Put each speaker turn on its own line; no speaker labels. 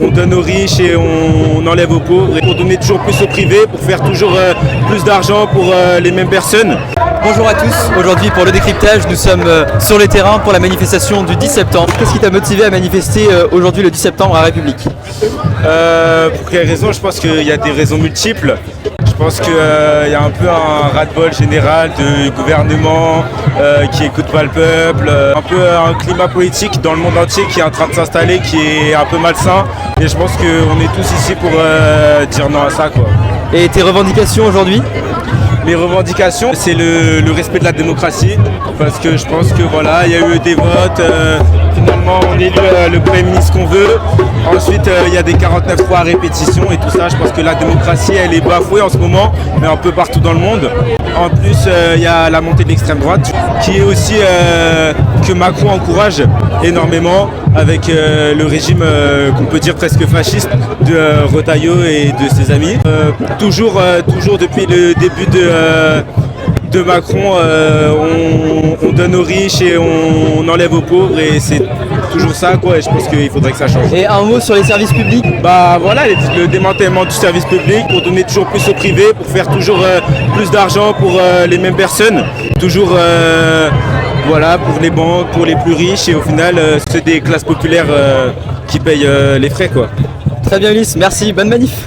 on donne aux riches et on enlève aux pauvres, et pour donner toujours plus au privé, pour faire toujours plus d'argent pour les mêmes personnes.
Bonjour à tous, aujourd'hui pour le décryptage, nous sommes sur les terrains pour la manifestation du 10 septembre. Qu'est-ce qui t'a motivé à manifester aujourd'hui le 10 septembre à la République ?
Pour quelles raisons? Je pense qu'il y a des raisons multiples. Je pense qu'il y a un peu un ras-de-bol général du gouvernement qui n'écoute pas le peuple, un peu un climat politique dans le monde entier qui est en train de s'installer, qui est un peu malsain. Et je pense qu'on est tous ici pour dire non à ça, quoi.
Et tes revendications aujourd'hui ?
Les revendications, c'est le respect de la démocratie, parce que je pense que voilà, il y a eu des votes, finalement on élit le Premier ministre qu'on veut, ensuite il y a des 49.3 à répétition et tout ça. Je pense que la démocratie elle est bafouée en ce moment, mais un peu partout dans le monde. En plus il y a la montée de l'extrême droite, qui est aussi que Macron encourage énormément, avec le régime qu'on peut dire presque fasciste de Retailleau et de ses amis. Toujours depuis le début de Macron, on donne aux riches et on enlève aux pauvres, et c'est toujours ça, quoi. Et je pense qu'il faudrait que ça change.
Et un mot sur les services publics ?
Bah voilà, le démantèlement du service public pour donner toujours plus au privé, pour faire toujours plus d'argent pour les mêmes personnes. Toujours voilà, pour les banques, pour les plus riches, et au final c'est des classes populaires qui payent les frais, quoi.
Très bien Ulysse, merci, bonne manif.